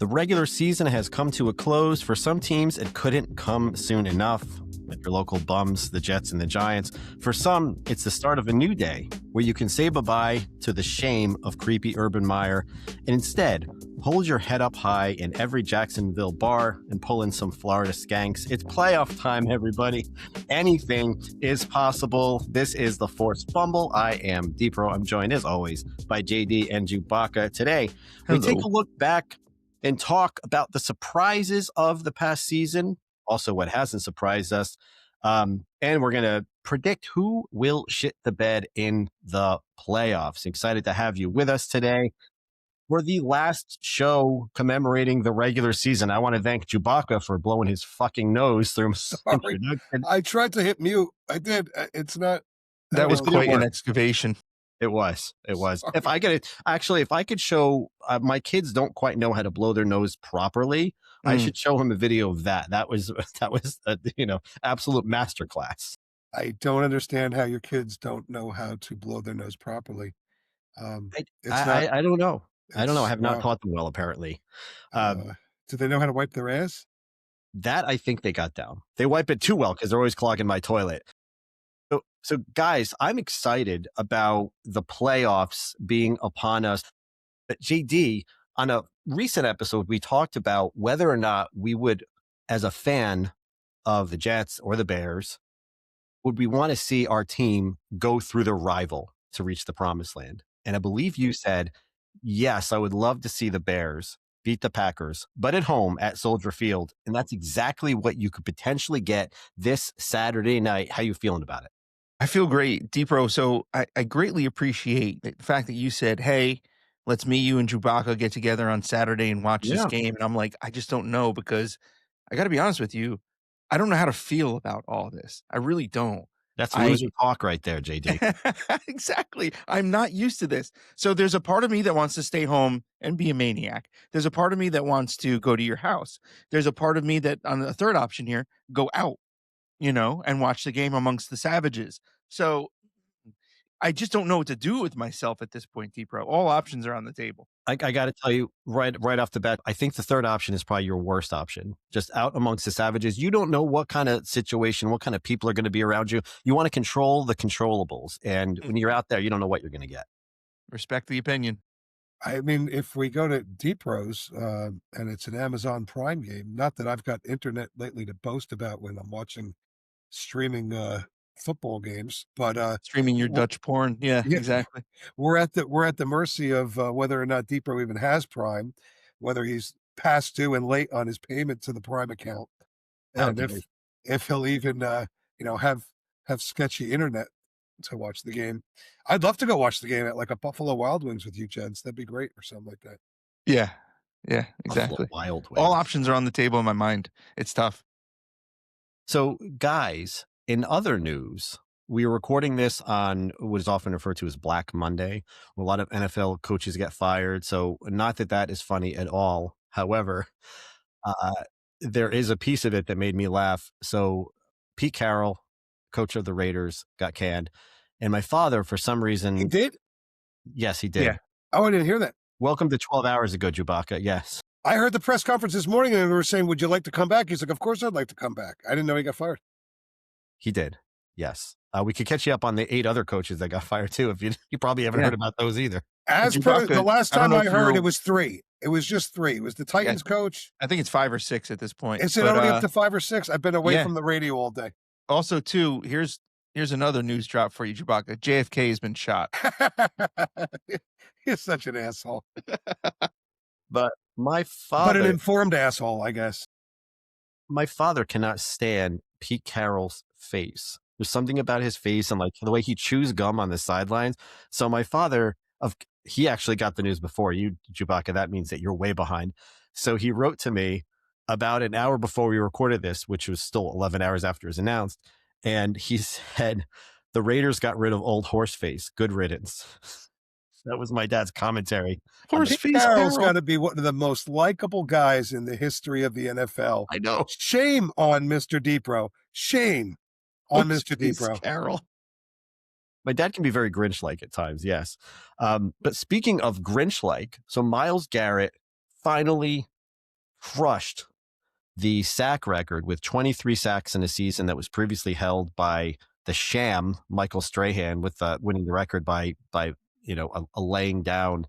The regular season has come to a close. For some teams, it couldn't come soon enough, like your local bums, the Jets and the Giants. For some, it's the start of a new day where you can say bye-bye to the shame of creepy Urban Meyer and instead hold your head up high in every Jacksonville bar and pull in some Florida skanks. It's playoff time, everybody. Anything is possible. This is the Forced Fumble. I am DePro. I'm joined, as always, by JD and Chewbacca. Today, we take a look back and talk about the surprises of the past season, also what hasn't surprised us. And we're going to predict who will shit the bed in the playoffs. Excited to have you with us today. For the last show commemorating the regular season, I want to thank Chewbacca for blowing his fucking nose through my introduction. I tried to hit mute. I did. It's not. That was quite an excavation. It was. If I could show, my kids don't quite know how to blow their nose properly. I should show him a video of that. That was a, absolute masterclass. I don't understand how your kids don't know how to blow their nose properly. I don't know. I don't know. I have not taught them well, apparently. Do they know how to wipe their ass? That I think they got down. They wipe it too well because they're always clogging my toilet. So guys, I'm excited about the playoffs being upon us. But JD, on a recent episode, we talked about whether or not we would, as a fan of the Jets or the Bears, would we want to see our team go through their rival to reach the promised land? And I believe you said, yes, I would love to see the Bears beat the Packers, but at home at Soldier Field. And that's exactly what you could potentially get this Saturday night. How you feeling about it? I feel great, DePro. So I greatly appreciate the fact that you said, hey, let's me, you, and Chewbacca get together on Saturday and watch this game. And I'm like, I just don't know, because I got to be honest with you, I don't know how to feel about all this. I really don't. That's loser talk right there, JD. Exactly. I'm not used to this. So there's a part of me that wants to stay home and be a maniac. There's a part of me that wants to go to your house. There's a part of me that, on the third option here, go out, and watch the game amongst the savages. So I just don't know what to do with myself at this point, DePro. All options are on the table. I got to tell you right off the bat, I think the third option is probably your worst option. Just out amongst the savages. You don't know what kind of situation, what kind of people are going to be around you. You want to control the controllables. And when you're out there, you don't know what you're going to get. Respect the opinion. I mean, if we go to DePro's and it's an Amazon Prime game, not that I've got internet lately to boast about when I'm watching streaming football games, but streaming your Dutch porn. Yeah, exactly. We're at the mercy of whether or not DePro even has Prime, whether he's past due and late on his payment to the Prime account, and if he'll even have sketchy internet to watch the game. I'd love to go watch the game at like a Buffalo Wild Wings with you, gents. That'd be great, or something like that. Yeah, exactly. Wild Wings. All options are on the table in my mind. It's tough. So, guys, in other news, we are recording this on what is often referred to as Black Monday, where a lot of NFL coaches get fired. So not that is funny at all. However, there is a piece of it that made me laugh. So Pete Carroll, coach of the Raiders, got canned. And my father, for some reason... He did? Yes, he did. Yeah. Oh, I didn't hear that. Welcome to 12 hours ago, Chewbacca. Yes. I heard the press conference this morning and they were saying, would you like to come back? He's like, of course I'd like to come back. I didn't know he got fired. He did. Yes. We could catch you up on the 8 other coaches that got fired too. If you probably haven't heard about those either. As per the last time I heard, it was 3. It was just 3. It was the Titans coach. I think it's 5 or 6 at this point. Is it already up to 5 or 6? I've been away from the radio all day. Also, too, here's another news drop for you, Chewbacca. JFK has been shot. He's such an asshole. But my father... But an informed asshole, I guess. My father cannot stand Pete Carroll's face. There's something about his face and like the way he chews gum on the sidelines. So my father, he actually got the news before you, Chewbacca. That means that you're way behind. So he wrote to me about an hour before we recorded this, which was still 11 hours after it was announced. And he said, the Raiders got rid of old Horseface. Good riddance. That was my dad's commentary. Horseface Carroll's got to be one of the most likable guys in the history of the NFL. I know. Shame on Mr. DePro. Shame on Mr. DePro. Carroll. My dad can be very Grinch-like at times, yes. But speaking of Grinch-like, so Myles Garrett finally crushed the sack record with 23 sacks in a season that was previously held by the sham Michael Strahan, with winning the record by a laying down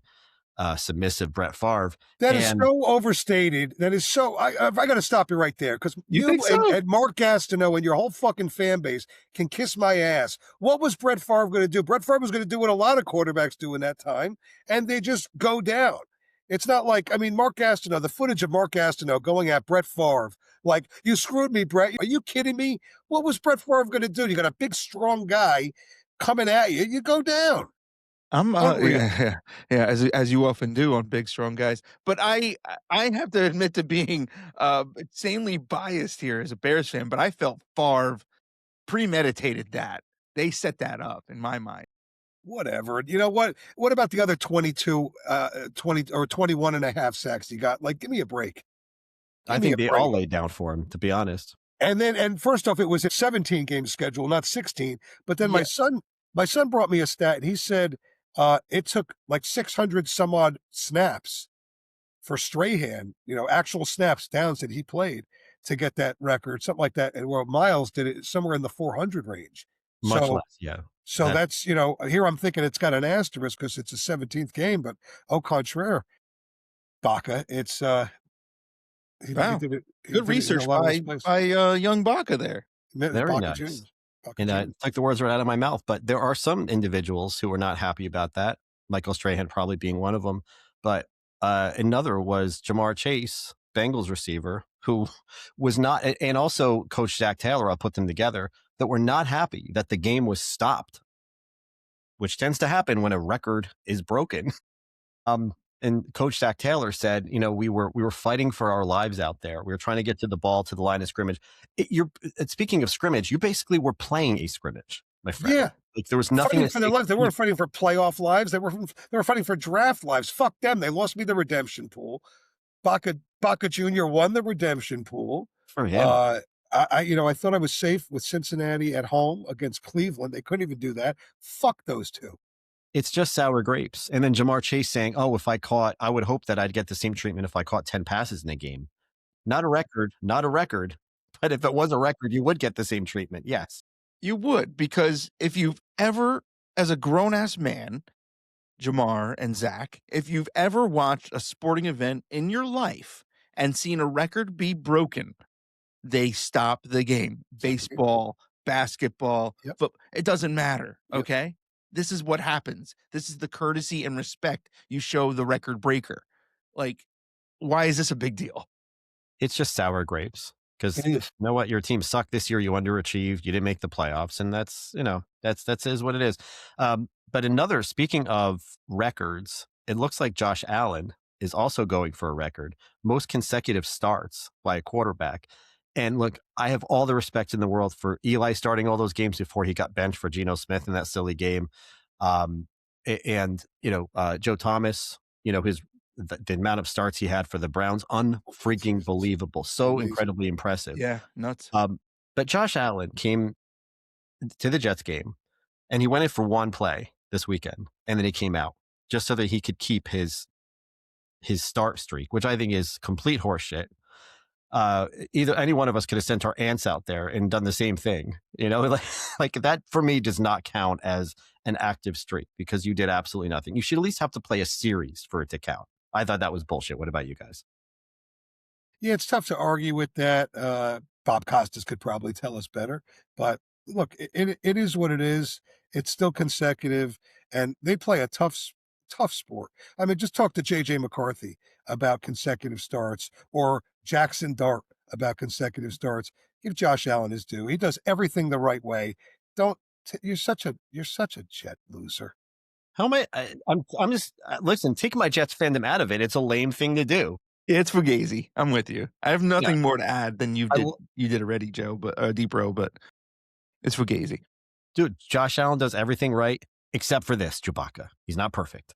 submissive Brett Favre. That is so overstated. That is so. I got to stop you right there, because you think so? and Mark Gastineau and your whole fucking fan base can kiss my ass. What was Brett Favre going to do? Brett Favre was going to do what a lot of quarterbacks do in that time, and they just go down. It's not like, I mean, Mark Gastineau, the footage of Mark Gastineau going at Brett Favre, like, you screwed me, Brett. Are you kidding me? What was Brett Favre going to do? You got a big, strong guy coming at you. You go down. I'm yeah, as you often do on big strong guys. But I have to admit to being insanely biased here as a Bears fan, but I felt Favre premeditated that. They set that up in my mind. Whatever. You know what? What about the other 22, 20 or 21 and a half sacks he got? Like, give me a break. I think they all laid down for him, to be honest. And first off, it was a 17 game schedule, not 16. But then my son brought me a stat, and he said it took like 600 some odd snaps for Strahan, actual snaps, downs that he played, to get that record, something like that. And well, Miles did it somewhere in the 400 range. Much less, yeah. So that's, here I'm thinking it's got an asterisk because it's a 17th game, but au contraire, Baca, it's wow. Good research by young Baca there. Very nice. And took the words right out of my mouth, but there are some individuals who are not happy about that. Michael Strahan probably being one of them, but another was Jamar Chase, Bengals receiver, who was not, and also Coach Zach Taylor, I'll put them together, that were not happy that the game was stopped, which tends to happen when a record is broken. And Coach Zach Taylor said, we were fighting for our lives out there. We were trying to get to the ball, to the line of scrimmage. Speaking of scrimmage, you basically were playing a scrimmage, my friend. Yeah. Like, there was nothing. They weren't fighting for playoff lives. They were fighting for draft lives. Fuck them. They lost me the redemption pool. Baca Jr. won the redemption pool. For him. I thought I was safe with Cincinnati at home against Cleveland. They couldn't even do that. Fuck those two. It's just sour grapes. And then Jamar Chase saying, I would hope that I'd get the same treatment if I caught 10 passes in a game. Not a record. But if it was a record, you would get the same treatment. Yes. You would, because if you've ever, as a grown-ass man, Jamar and Zach, if you've ever watched a sporting event in your life and seen a record be broken, they stop the game. Baseball, basketball, it doesn't matter, okay? Yep. This is what happens. This is the courtesy and respect you show the record breaker. Like, why is this a big deal? It's just sour grapes. Because you know what? Your team sucked this year. You underachieved. You didn't make the playoffs. And that's is what it is. But speaking of records, it looks like Josh Allen is also going for a record. Most consecutive starts by a quarterback. And look, I have all the respect in the world for Eli starting all those games before he got benched for Geno Smith in that silly game. Joe Thomas, the amount of starts he had for the Browns, unfreaking believable. So amazing. Incredibly impressive. Yeah, nuts. But Josh Allen came to the Jets game and he went in for one play this weekend, and then he came out just so that he could keep his start streak, which I think is complete horseshit. Either any one of us could have sent our aunts out there and done the same thing, like that for me does not count as an active streak because you did absolutely nothing. You should at least have to play a series for it to count. I thought that was bullshit. What about you guys? Yeah, it's tough to argue with that. Bob Costas could probably tell us better, but look, it is what it is. It's still consecutive, and they play a tough sport. I mean, just talk to JJ McCarthy about consecutive starts, or Jackson Dart about consecutive starts. Give Josh Allen his due. He does everything the right way. You're such a Jet loser. How am I? I'm just listen. Take my Jets fandom out of it. It's a lame thing to do. It's fugazi. I'm with you. I have nothing more to add than you did already, Joe. But DePro, but it's fugazi. Dude, Josh Allen does everything right except for this, Chewbacca. He's not perfect.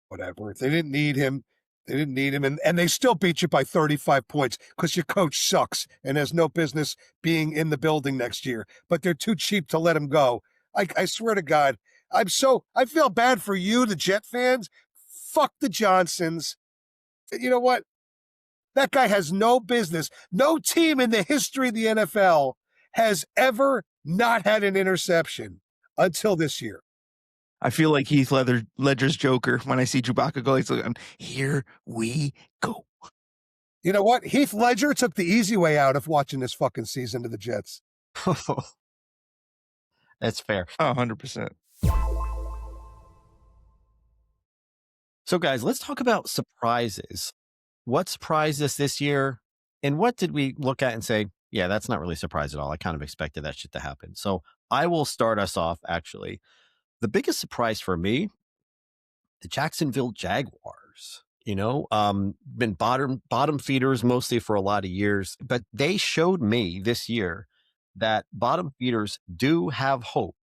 Whatever. They didn't need him. And they still beat you by 35 points because your coach sucks and has no business being in the building next year. But they're too cheap to let him go. I swear to God, I feel bad for you, the Jet fans. Fuck the Johnsons. You know what? That guy has no business. No team in the history of the NFL has ever not had an interception until this year. I feel like Ledger's Joker when I see Chewbacca go. He's like, here we go. You know what? Heath Ledger took the easy way out of watching this fucking season of the Jets. That's fair. 100%. So, guys, let's talk about surprises. What surprised us this year? And what did we look at and say, yeah, that's not really a surprise at all. I kind of expected that shit to happen. So I will start us off, actually. The biggest surprise for me, the Jacksonville Jaguars. Been bottom feeders mostly for a lot of years, but they showed me this year that bottom feeders do have hope.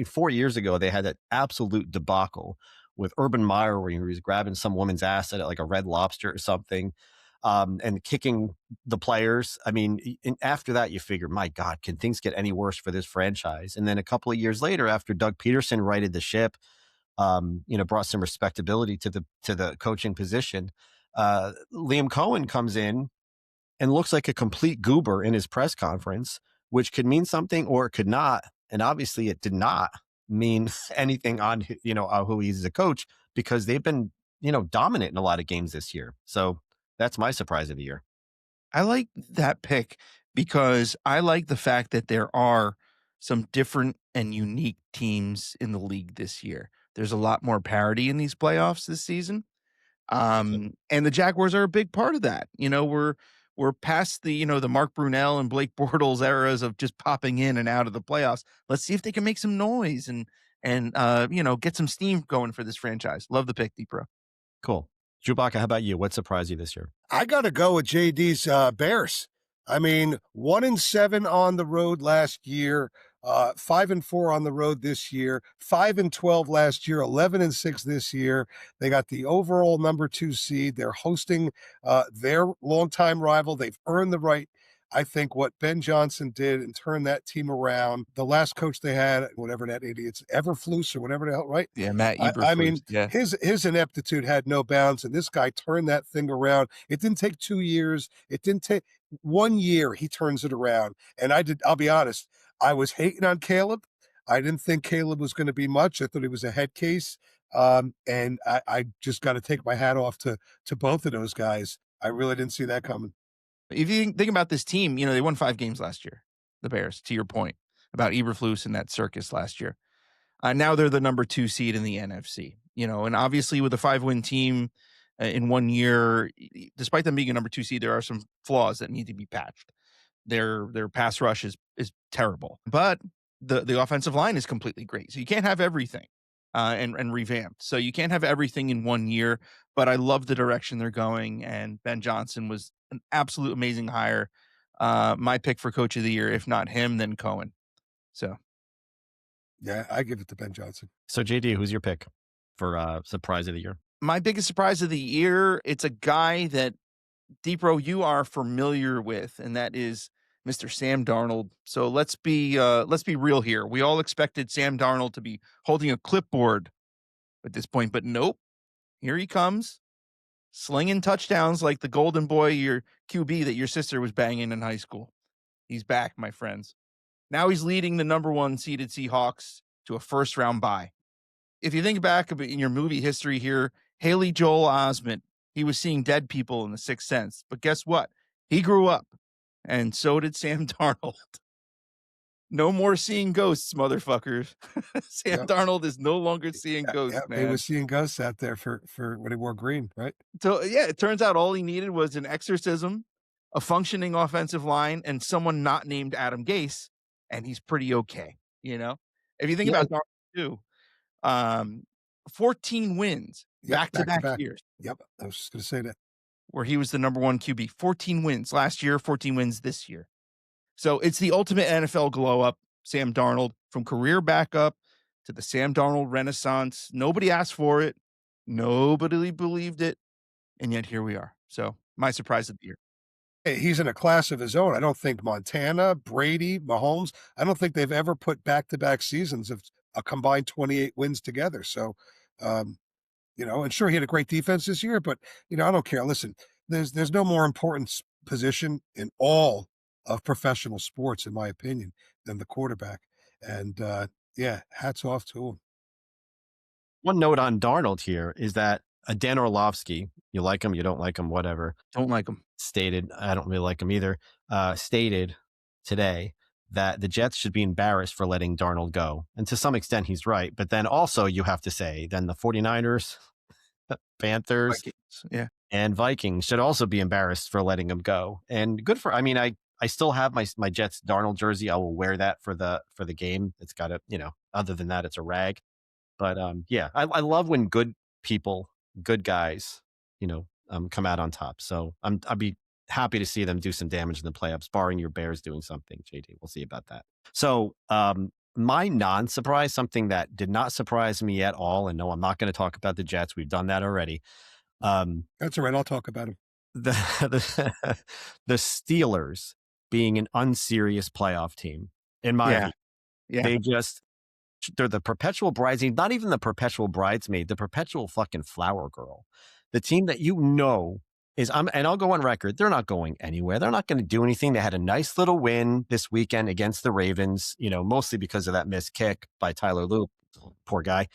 4 years ago, they had that absolute debacle with Urban Meyer where he was grabbing some woman's ass at like a Red Lobster or something, and kicking the players. I mean, and after that, you figure, my God, can things get any worse for this franchise? And then a couple of years later, after Doug Peterson righted the ship, brought some respectability to the coaching position, Liam Cohen comes in and looks like a complete goober in his press conference, which could mean something or it could not. And obviously it did not mean anything on, who he's as a coach, because they've been, dominant in a lot of games this year. So that's my surprise of the year. I like that pick because I like the fact that there are some different and unique teams in the league this year. There's a lot more parity in these playoffs this season. And the Jaguars are a big part of that. We're past the Mark Brunell and Blake Bortles eras of just popping in and out of the playoffs. Let's see if they can make some noise and get some steam going for this franchise. Love the pick, DePro. Cool. Chewbacca, how about you? What surprised you this year? I got to go with JD's Bears. I mean, 1-7 on the road last year, 5-4 on the road this year, 5-12 last year, 11-6 this year. They got the overall number 2 seed. They're hosting their longtime rival. They've earned the right. I think what Ben Johnson did and turned that team around. The last coach they had, whatever that idiot's Everflus or whatever the hell, right? Yeah, Matt Eberflus. I mean, his ineptitude had no bounds, and this guy turned that thing around. It didn't take 2 years. It didn't take 1 year. He turns it around. And I'll be honest, I was hating on Caleb. I didn't think Caleb was going to be much. I thought he was a head case. And I just got to take my hat off to both of those guys. I really didn't see that coming. If you think about this team, they won 5 games last year, the Bears, to your point about Eberflus and that circus last year. Now they're the number 2 seed in the NFC, and obviously with a 5-win team in 1 year, despite them being a number 2 seed, there are some flaws that need to be patched. Their pass rush is terrible, but the offensive line is completely great. So you can't have everything and revamped. So you can't have everything in 1 year, but I love the direction they're going. And Ben Johnson was an absolute amazing hire. My pick for coach of the year, if not him, then Cohen. So. Yeah, I give it to Ben Johnson. So JD, who's your pick for surprise of the year? My biggest surprise of the year, it's a guy that DePro you are familiar with, and that is Mr. Sam Darnold. So let's be real here. We all expected Sam Darnold to be holding a clipboard at this point, but nope. Here he comes, slinging touchdowns like the golden boy, your QB that your sister was banging in high school. He's back, my friends. Now he's leading the number 1 seeded Seahawks to a first-round bye. If you think back in your movie history here, Haley Joel Osment, he was seeing dead people in The Sixth Sense. But guess what? He grew up, and so did Sam Darnold. No more seeing ghosts, motherfuckers. Sam Darnold is no longer seeing ghosts, man. He was seeing ghosts out there for when he wore green, right? So, it turns out all he needed was an exorcism, a functioning offensive line, and someone not named Adam Gase, and he's pretty okay, If you think about Darnold, too, 14 wins back-to-back years. Yep, I was just going to say that. Where he was the number 1 QB. 14 wins last year, 14 wins this year. So it's the ultimate NFL glow-up, Sam Darnold, from career backup to the Sam Darnold renaissance. Nobody asked for it. Nobody believed it. And yet here we are. So my surprise of the year. He's in a class of his own. I don't think Montana, Brady, Mahomes, I don't think they've ever put back-to-back seasons of a combined 28 wins together. So, and sure, he had a great defense this year, but, I don't care. Listen, there's no more important position in all of professional sports, in my opinion, than the quarterback. And yeah, hats off to him. One note on Darnold here is that Dan Orlovsky, you like him, you don't like him, whatever, Don't like him. stated, I don't really like him either, stated today that the Jets should be embarrassed for letting Darnold go. And to some extent, he's right. But then also, you have to say, then the 49ers, Panthers, Vikings. Yeah. and Vikings should also be embarrassed for letting him go. And good for, I mean, I still have my Jets Darnold jersey. I will wear that for the game. It's got a, other than that, it's a rag. But yeah, I love when good people, good guys, come out on top. So I'd be happy to see them do some damage in the playoffs, barring your Bears doing something, JD. We'll see about that. So my non-surprise, something that did not surprise me at all, and no, I'm not going to talk about the Jets. We've done that already. That's all right. I'll talk about him. The Steelers being an unserious playoff team, in my view. Yeah. They're the perpetual bridesmaid, not even the perpetual bridesmaid, the perpetual fucking flower girl. The team that is, and I'll go on record, they're not going anywhere. They're not going to do anything. They had a nice little win this weekend against the Ravens, mostly because of that missed kick by Tyler Loop. Poor guy.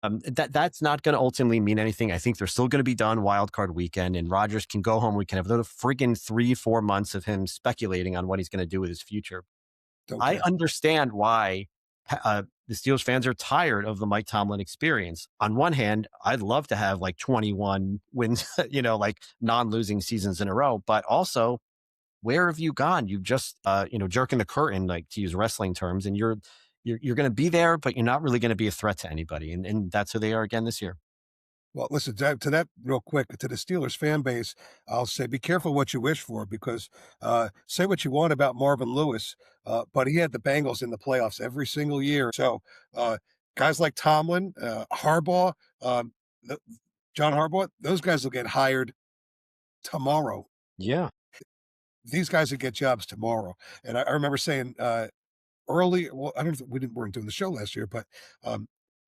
That's not going to ultimately mean anything. I think they're still going to be done wild card weekend, and Rodgers can go home. We can have the friggin' 3-4 months of him speculating on what he's going to do with his future. I understand why the Steelers fans are tired of the Mike Tomlin experience. On one hand, I'd love to have like 21 wins, like non-losing seasons in a row. But also, where have you gone? You've just, jerking the curtain, like to use wrestling terms, and you're going to be there, but you're not really going to be a threat to anybody. And that's who they are again this year. Well, listen, to that real quick, to the Steelers fan base, I'll say be careful what you wish for, because say what you want about Marvin Lewis, but he had the Bengals in the playoffs every single year. So guys like Tomlin, Harbaugh, John Harbaugh, those guys will get hired tomorrow. Yeah. These guys will get jobs tomorrow. And I remember saying early, well, I don't know, weren't doing the show last year, but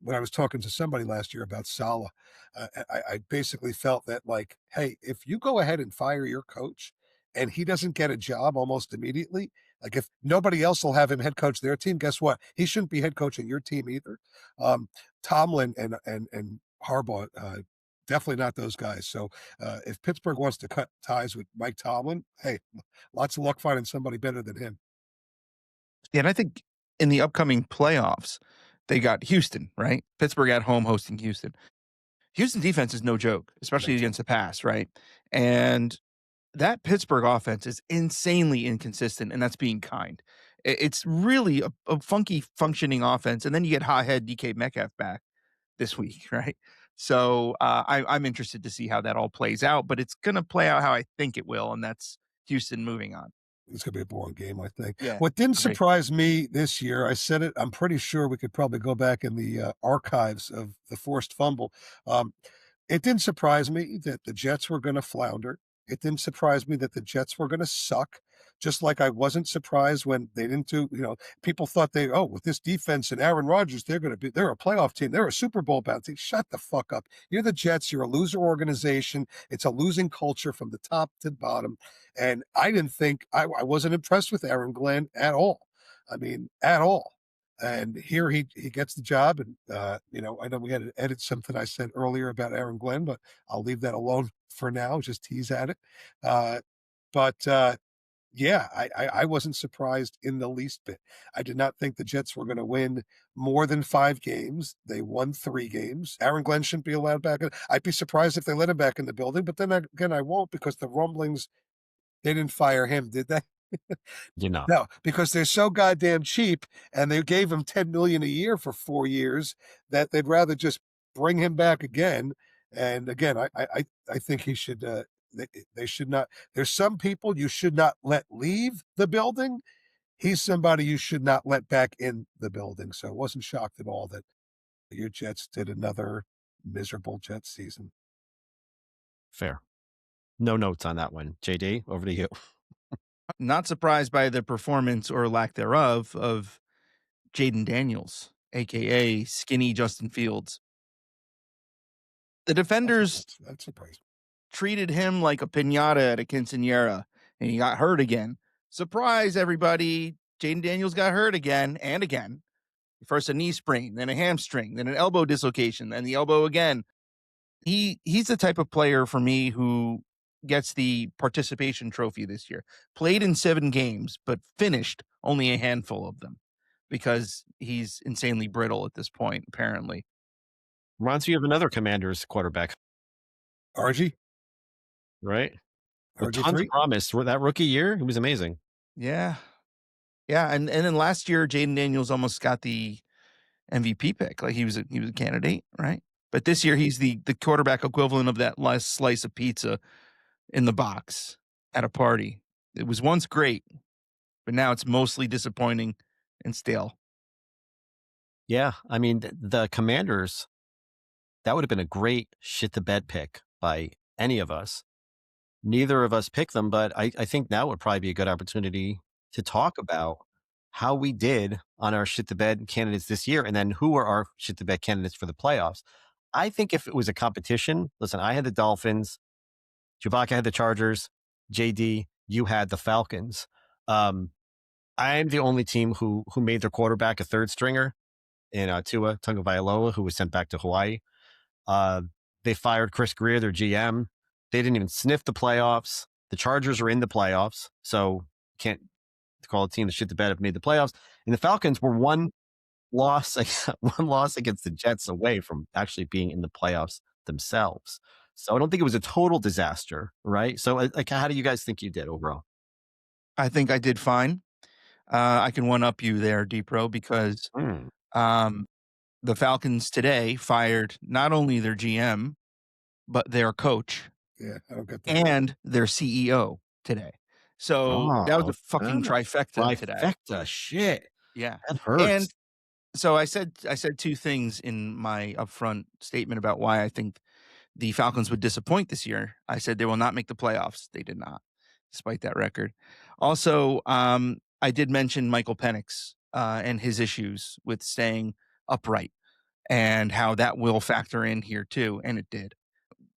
when I was talking to somebody last year about Saleh, I basically felt that, like, hey, if you go ahead and fire your coach and he doesn't get a job almost immediately, like if nobody else will have him head coach their team, guess what? He shouldn't be head coaching your team either. Tomlin and Harbaugh, definitely not those guys. So if Pittsburgh wants to cut ties with Mike Tomlin, hey, lots of luck finding somebody better than him. Yeah, and I think in the upcoming playoffs, they got Houston, right? Pittsburgh at home hosting Houston. Houston defense is no joke, especially against the pass, right? And that Pittsburgh offense is insanely inconsistent, and that's being kind. It's really a funky functioning offense, and then you get hothead DK Metcalf back this week, right? So I'm interested to see how that all plays out, but it's going to play out how I think it will, and that's Houston moving on. It's going to be a boring game, I think. Yeah, what didn't surprise me this year, I said it, I'm pretty sure we could probably go back in the archives of the forced fumble. It didn't surprise me that the Jets were going to flounder. It didn't surprise me that the Jets were going to suck, just like I wasn't surprised when they didn't do, people thought with this defense and Aaron Rodgers, they're a playoff team. They're a Super Bowl bound team. Shut the fuck up. You're the Jets. You're a loser organization. It's a losing culture from the top to the bottom. And I didn't think, I wasn't impressed with Aaron Glenn at all. I mean, at all. And here he gets the job. And, I know we had to edit something I said earlier about Aaron Glenn, but I'll leave that alone for now, just tease at it. Yeah, I wasn't surprised in the least bit. I did not think the Jets were going to win more than 5 games. They won 3 games. Aaron Glenn shouldn't be allowed back. I'd be surprised if they let him back in the building, but then again, I won't, because the rumblings, they didn't fire him, did they? No, because they're so goddamn cheap, and they gave him $10 million a year for 4 years, that they'd rather just bring him back again. And again, I think he should. They should not. There's some people you should not let leave the building. He's somebody you should not let back in the building. So I wasn't shocked at all that your Jets did another miserable Jets season. Fair. No notes on that one. JD, over to you. Not surprised by the performance or lack thereof of Jaden Daniels, a.k.a. Skinny Justin Fields. The defenders That's surprising. treated him like a pinata at a quinceanera, and he got hurt again. Surprise, everybody. Jaden Daniels got hurt again and again. First a knee sprain, then a hamstring, then an elbow dislocation, then the elbow again. He's the type of player for me who gets the participation trophy this year. Played in 7 games, but finished only a handful of them because he's insanely brittle at this point, apparently. Reminds me of another Commanders quarterback, RG, right? With tons of RG3. promise. For that rookie year, it was amazing. Yeah. Yeah, and then last year, Jaden Daniels almost got the MVP pick. Like he was a candidate, right? But this year he's the quarterback equivalent of that last slice of pizza in the box at a party. It was once great, but now it's mostly disappointing and stale. Yeah, I mean the Commanders. That would have been a great shit the bed pick by any of us. Neither of us picked them, but I think now would probably be a good opportunity to talk about how we did on our shit the bed candidates this year, and then who are our shit the bed candidates for the playoffs. I think if it was a competition, listen, I had the Dolphins, Chewbacca had the Chargers, JD, you had the Falcons. I'm the only team who made their quarterback a third stringer in Tua Tagovailoa, who was sent back to Hawaii. They fired Chris Greer, their GM. They didn't even sniff the playoffs. The Chargers are in the playoffs, so can't call a team that shit the bed have made the playoffs. And the Falcons were one loss against the Jets away from actually being in the playoffs themselves. So I don't think it was a total disaster, right? So like, how do you guys think you did overall? I think I did fine. I can one up you there, DePro, because um, the Falcons today fired not only their GM, but their coach Yeah, I don't get that. and their CEO today. So that was a fucking trifecta today. Trifecta, shit. Yeah. That hurts. And so I said 2 things in my upfront statement about why I think the Falcons would disappoint this year. I said they will not make the playoffs. They did not, despite that record. Also, I did mention Michael Penix and his issues with staying upright and how that will factor in here too, and it did.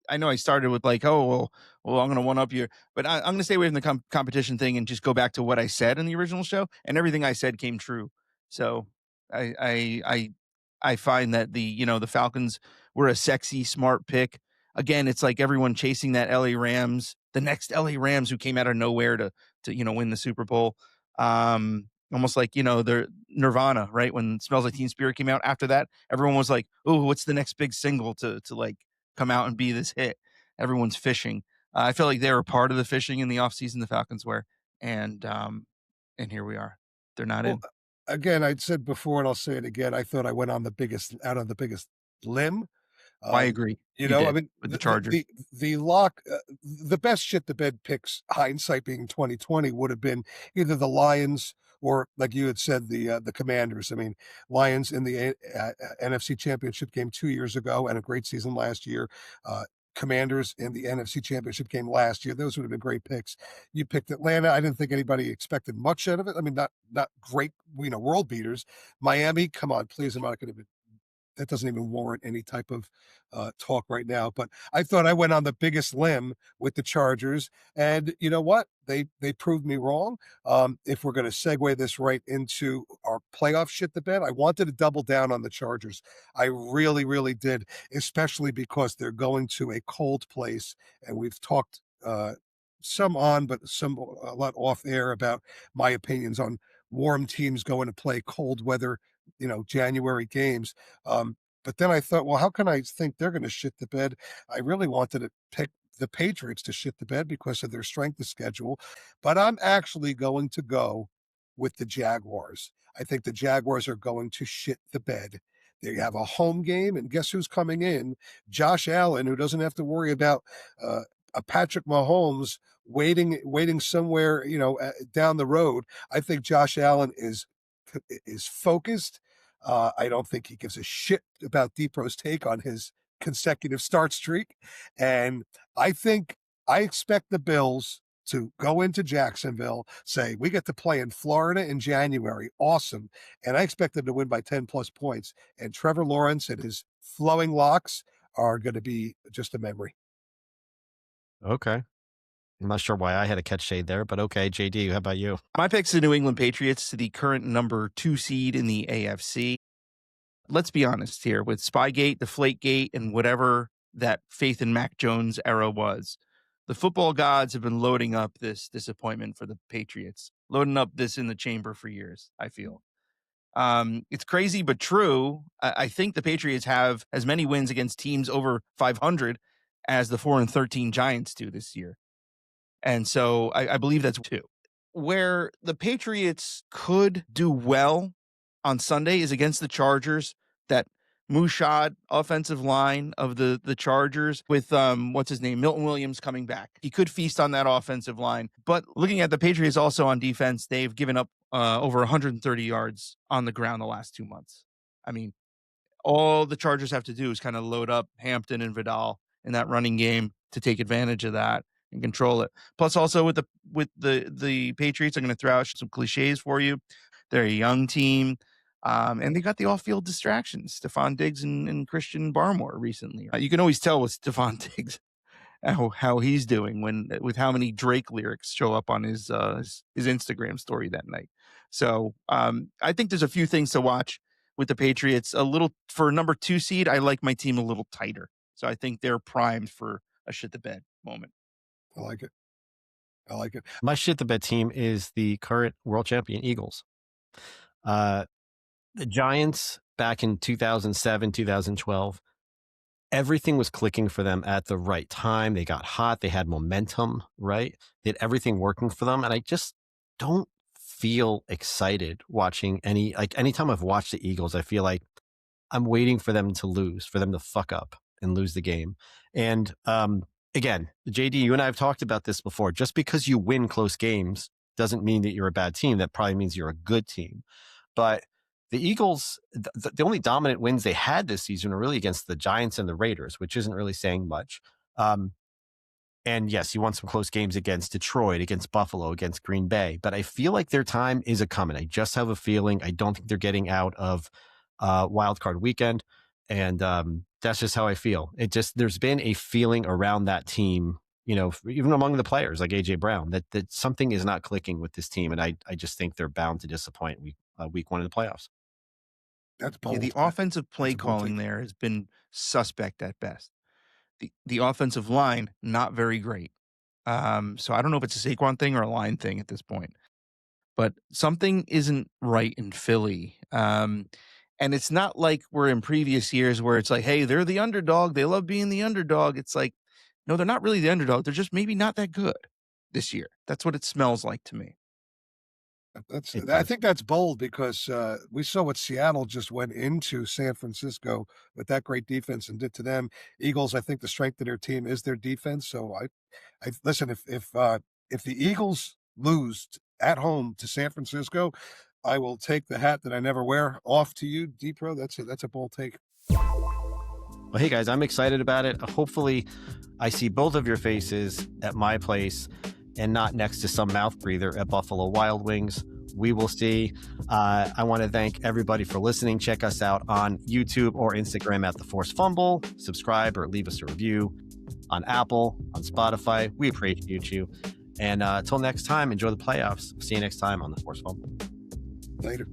I know I started with like, oh well, I'm going to one up you, but I'm going to stay away from the competition thing and just go back to what I said in the original show, and everything I said came true. So I find that the Falcons were a sexy, smart pick. Again, it's like everyone chasing that LA Rams, the next LA Rams who came out of nowhere to win the Super Bowl. Almost like their Nirvana, right? When Smells Like Teen Spirit came out. After that, everyone was like, "Oh, what's the next big single to like come out and be this hit?" Everyone's fishing. I feel like they were part of the fishing in the offseason. The Falcons were, and here we are. They're not in. Again, I'd said before, and I'll say it again. I thought I went on the biggest limb. I agree. You know, I mean, with the Chargers, the best shit the bed picks, hindsight being 2020, would have been either the Lions or, like you had said, the Commanders. I mean, Lions in the NFC Championship game 2 years ago and a great season last year. Commanders in the NFC Championship game last year. Those would have been great picks. You picked Atlanta. I didn't think anybody expected much out of it. I mean, not great, world beaters. Miami, come on, please. I'm not going to. That doesn't even warrant any type of talk right now. But I thought I went on the biggest limb with the Chargers, and you know what? They proved me wrong. If we're going to segue this right into our playoff shit the bed, I wanted to double down on the Chargers. I really, really did, especially because they're going to a cold place, and we've talked some on, but a lot off air about my opinions on warm teams going to play cold weather, January games. But then I thought, well, how can I think they're going to shit the bed? I really wanted to pick the Patriots to shit the bed because of their strength of schedule, but I'm actually going to go with the Jaguars. I think the Jaguars are going to shit the bed. They have a home game, and guess who's coming in? Josh Allen, who doesn't have to worry about a Patrick Mahomes waiting somewhere, down the road. I think Josh Allen is focused. I don't think he gives a shit about DePro's take on his consecutive start streak. And I expect the Bills to go into Jacksonville, say, we get to play in Florida in January. Awesome. And I expect them to win by 10 plus points. And Trevor Lawrence and his flowing locks are going to be just a memory. Okay. I'm not sure why I had to catch shade there, but okay. JD, how about you? My pick's the New England Patriots to the current number 2 seed in the AFC. Let's be honest here, with Spygate, Deflategate, and whatever that Faith in Mac Jones era was, the football gods have been loading up this disappointment for the Patriots, loading up this in the chamber for years, I feel. It's crazy, but true. I think the Patriots have as many wins against teams over 500 as the 4-13 Giants do this year. And so I believe that's two. Where the Patriots could do well on Sunday is against the Chargers. That Mushad offensive line of the Chargers with what's his name, Milton Williams coming back. He could feast on that offensive line. But looking at the Patriots also on defense, they've given up over 130 yards on the ground the last 2 months. I mean, all the Chargers have to do is kind of load up Hampton and Vidal in that running game to take advantage of that and control it. Plus, also with the Patriots, I'm going to throw out some cliches for you. They're a young team, and they got the off-field distractions. Stephon Diggs and Christian Barmore recently. You can always tell with Stephon Diggs how he's doing with how many Drake lyrics show up on his Instagram story that night. So I think there's a few things to watch with the Patriots. A little for number 2 seed, I like my team a little tighter. So I think they're primed for a shit the bed moment. I like it. I like it. My shit the bed team is the current world champion Eagles. The Giants back in 2007, 2012, everything was clicking for them at the right time. They got hot. They had momentum, right? They had everything working for them. And I just don't feel excited watching anytime I've watched the Eagles, I feel like I'm waiting for them to lose, for them to fuck up and lose the game. And again, JD, you and I have talked about this before. Just because you win close games doesn't mean that you're a bad team. That probably means you're a good team. But the Eagles, the only dominant wins they had this season are really against the Giants and the Raiders, which isn't really saying much. And yes, you won some close games against Detroit, against Buffalo, against Green Bay. But I feel like their time is a coming. I just have a feeling. I don't think they're getting out of wild card weekend. And that's just how I feel. There's been a feeling around that team, even among the players like AJ Brown, that something is not clicking with this team. And I just think they're bound to disappoint week one of the playoffs. That's bold. Yeah, the offensive play calling there has been suspect at best. The offensive line, not very great. So I don't know if it's a Saquon thing or a line thing at this point. But something isn't right in Philly. And it's not like we're in previous years where it's like, hey, they're the underdog. They love being the underdog. It's like, no, they're not really the underdog. They're just maybe not that good this year. That's what it smells like to me. I think that's bold because we saw what Seattle just went into San Francisco with that great defense and did to them. Eagles, I think the strength of their team is their defense. So I listen. If the Eagles lose at home to San Francisco, I will take the hat that I never wear off to you, DePro. That's a bold take. Well, hey guys, I'm excited about it. Hopefully, I see both of your faces at my place and not next to some mouth breather at Buffalo Wild Wings. We will see. I want to thank everybody for listening. Check us out on YouTube or Instagram at The Force Fumble. Subscribe or leave us a review on Apple, on Spotify. We appreciate you. And until next time, enjoy the playoffs. See you next time on The Force Fumble. Later.